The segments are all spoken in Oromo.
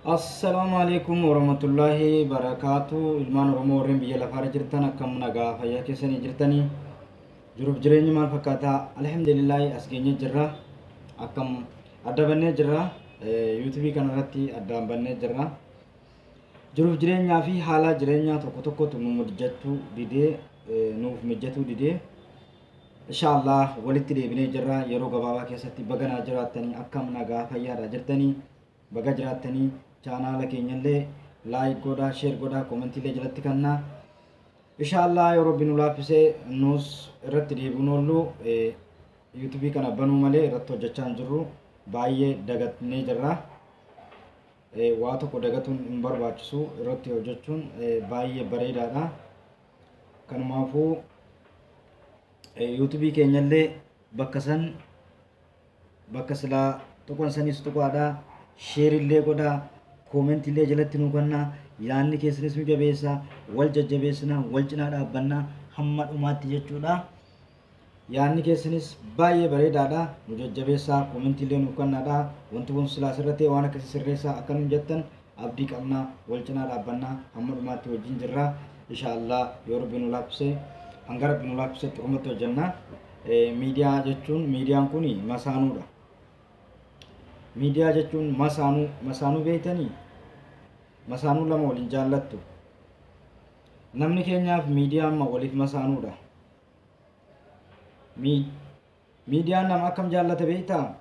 Assalamualaikum warahmatullahi wabarakatuh. Ilmaan Oromoo warreen biyya lafaarra jirtan akkam nagaa fayyaa keessanii jirtanii jiruuf jireenya maal fakkaata? Alhamdulillahi as geenye jirra. Akkam adda bannee jirra. YouTube kanarratti addaan bannee jirra. Jiruuf jireenyaa fi haala jireenyaa tokko tokkotu nu mijachuu didee nuuf mijachuu didee inshallah walitti deebinee jirra. Yeroo gabaabaa keessatti baganaa jiraattanii akkam nagaa fayyaadha jirtanii baga jiraattanii channel keenyallee like godhaa, share godhaa, comment illee jalatti kannaa. Inshallah yoo Rabbi nu laaffisee nus irratti deebiin oollu YouTube kana banuu malee irratti hojjechaa hin jirru. Baay'ee dagatnee jirra. Waa tokko dagatuun hin barbaachisu, irratti hojjechuun baay'ee bareedaadha. Kanumaafuu YouTube keenyallee bakka silaa tuqan sanis tuqaadha. Share illee godhaa, comment illee jalatti nu kannaa. Yaanni keessanis nu jabeessa, wal jajjabeessina, wal cinaa dhaabbannaa hamma dhumaatti jechuudha. Yaanni keessanis baay'ee bareedaadha. Nu jajjabeessaa, comment illee nu kannaadha. Wanti kun silaa sirratti waan akkasii sirreessaa akka nu jettan abdii qabnaa, wal cinaa dhaabbannaa hamma dhumaatti wajjin jirra. Inshallah yoo Rabbi nu laaffise hanga Rabbi nu laaffisetti ummatti hojjannaa. Miidiyaa jechuun miidiyaan kun masaanuudha. Miidiyaa jechuun masaanuu beektanii? Masaanuu lama waliin jaallattu. Namni keenyaaf miidiyaa amma waliif masaanuudha. Miidiyaan nama akkam jaallata beektaa?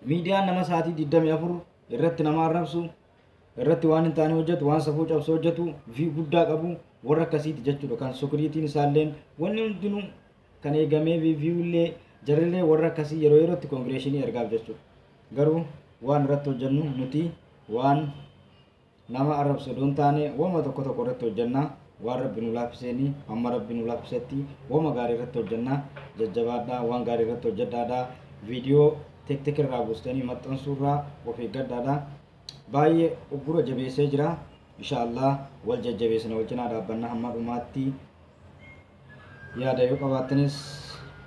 Miidiyaan nama sa'aatii 24 irratti nama arrabsu, irratti waan hin taane hojjetu, waan safuu cabsu hojjetu, view guddaa qabu warra akkasiiti jechuudha. Kan security'n isaalleen wanni hundinuu kan eegamee view illee jarrillee warra akkasii yeroo yerootti congressionii ergaaf jechuudha. Garuu waan irratti hojjennu nuti waan nama arrabsu doon taane wama tokko tokko irratti hojjennaa. Waan Rabbi nu laaffiseeni hamma Rabbi nu laaffisetti wama gaarii irratti hojjennaa. Jajjabaadhaa, waan gaarii irratti hojjedhaadhaa. Viidiyoo tek irraa buustanii maxxansuurraa of eeggadhaadhaa. Baay'ee uggura jabeessee jira. Inshallah wal jajjabeessina, wal cinaa dhaabbannaa hamma dhumaatti. Yaada yoo qabaattanis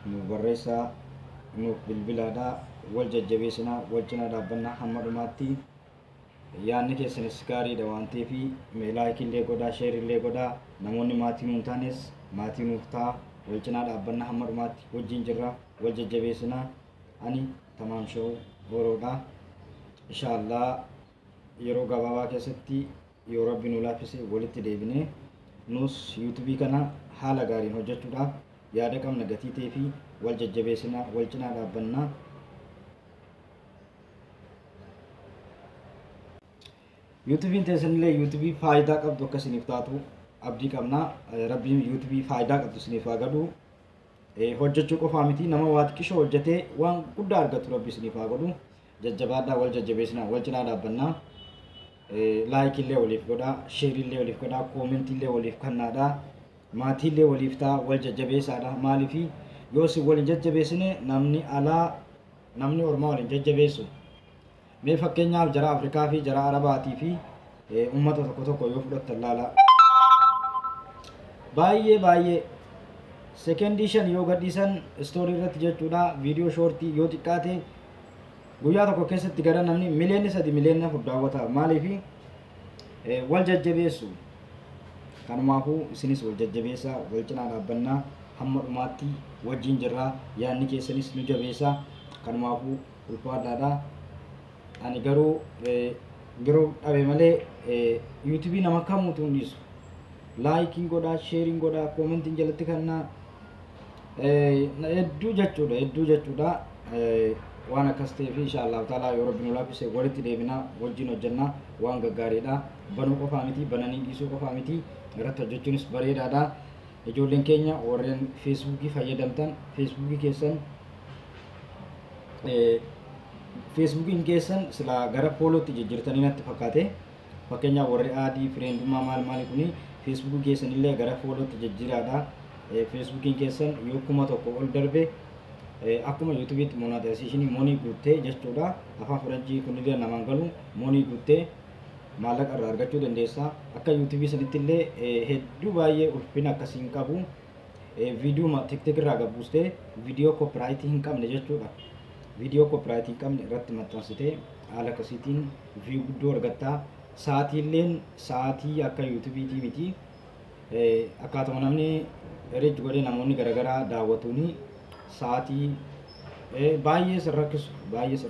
nu barreessaa, nuuf bilbilaadhaa. Wal jajjabeessina, wal cinaa dhaabbannaa hamma dhumaatti. Yaanni keessanis gaariidha waan ta'eef like illee godhaa, share illee godhaa. Namoonni maatii nuun taanes maatii nuuf ta'a. Wal cinaa dhaabbannaa hamma dhumaatti wajjin jirra. Wal jajjabeessina. Ani Tamaam Show Boroodha. Inshallah yeroo gabaabaa keessatti yoo Rabbi nu laaffise walitti deebinee nus YouTube kana haala gaariin hojjechuudhaaf yaada qabna gatii ta'ee fi wal jajjabeessina, wal cinaa dhaabbannaa. YouTube teessanillee YouTube faayidaa qabdu akka isiniif taatu abdii qabna. Rabbiin YouTube faayidaa qabdu isiniif haa godhu. Hojjechuu qofaa miti, nama waa xiqqishoo hojjetee waan guddaa argatu Rabbi isiniif haa godhu. Jajjabaadhaa, wal jajjabeessinaa, wal cinaa dhaabbannaa. Like illee waliif godhaa, share illee waliif godhaa, comment illee waliif kannaadhaa. Maatii illee waliif ta'a, wal jajjabeessaadha. Maaliif yoo si waliin jajjabeessine namni ormaa waliin jajjabeessu. Mee fakkeenyaaf jara Afrikaa fi jara Arabaatii fi uummata tokko tokko yoo fudhattan laala. Baay'ee secondii 5 yoo gadhiisan story irratti jechuudha. Viidiyoo shortii yoo xiqqaate guyyaa tokko keessatti gara namni miliyoona 3 miliyoona 4 daawwata. Maaliif wal jajjabeessu. Kanumaafuu isinis wal jajjabeessaa, wal cinaa dhaabbannaa hamma dhumaatti wajjin jirra. Yaanni keessanis nu jabeessaa. Kanumaafuu ulfaadhaadha. Ani garuu dhabe malee YouTube nama kamuutu hundisu. Like godhaa, share godhaa, comment jalatti kannaa. Hedduu jechuudha. Waan akkas ta'eef inshallah ta'ala yoo Rabbi nu laaffise walitti deebinaa, wajjin hojjennaa. Waan gaggaariidha. Banuu qofaa miti, bananii dhiisuu qofaa miti. Irratti hojjechuunis bareedaadha. Ijoolleen keenya warreen Facebook fayyadamtan Facebook keessan Facebookiin keessan sila gara foolootti jijjiirtanii natti fakkaate. Fakkeenyaaf warri aadii friendummaa maal kuni Facebook keessan illee gara foolootti jijjiiraadha. Facebookiin keessan yoo kuma tokko ol darbe akkuma YouTube'itti monetization money guuttee jechuudha. Afaan Faranjii kunillee namaan galu money guuttee maallaqa irraa argachuu dandeessa. Akka YouTube sanitti illee hedduu baay'ee ulfina akkasiin qabu. Viidiyoo TikTok irraa gabbuustee viidiyoo copyright hin qabne jechuudha. Video copyright qabne irratti maxxansitee haala akkasiitiin view guddoo argattaa. Sa'aatiilleen sa'aatii akka yuutuubiitii miti. Akkaatuma namni reej godhee namoonni garaagaraa daawwatuuni sa'aatii baay'ee sin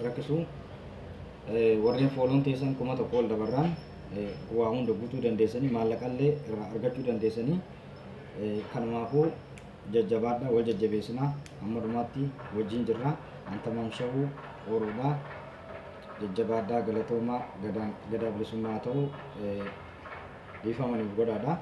rakkisu warreen fooloon teessan 1,000 ol dabarraan waa hunda guutuu dandeessanii maallaqallee irraa argachuu dandeessanii kanumaafuu jajjabaadhaa wal jajjabeessinaa hamma dhumaatti wajjin jirra antamam shawuu oruudha jajjabaadhaa galatoomaa gadaa bilisummaa ta'u dhiifamaniif godhaadha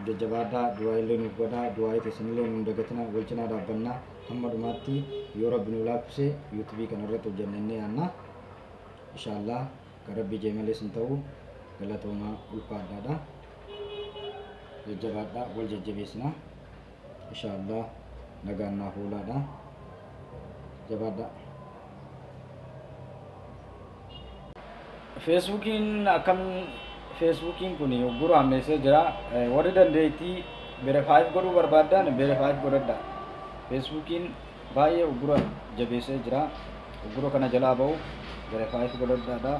jajjabaadhaa du'aa illee nuuf godhaa du'aa teessanillee nuun dagatina wal cinaa dhaabbannaa hamma dhumaatti yoo rabbi nu laaffise yuutuubii kanarratti hojjannee yaanna inshaallah kan rabbi jee malee sin ta'u galatoomaa ulfaadhaadha jajjabaadhaa wal jajjabeessinaa inshaallah nagaan naaf oolaadha jabaadhaa. Feesbuukiin akkam Feesbuukiin kun gurra ammeessee jira warri dandeettii verifaayiif godhuu barbaadan verifaayiif godhadha. Feesbuukiin baay'ee gurra jabeessee jira gurra kana jalaa ba'u verifaayiif godhadhaadha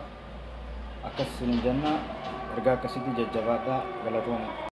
akkas isin jenna ergaa akkasitti jajjabaadhaa galatooma.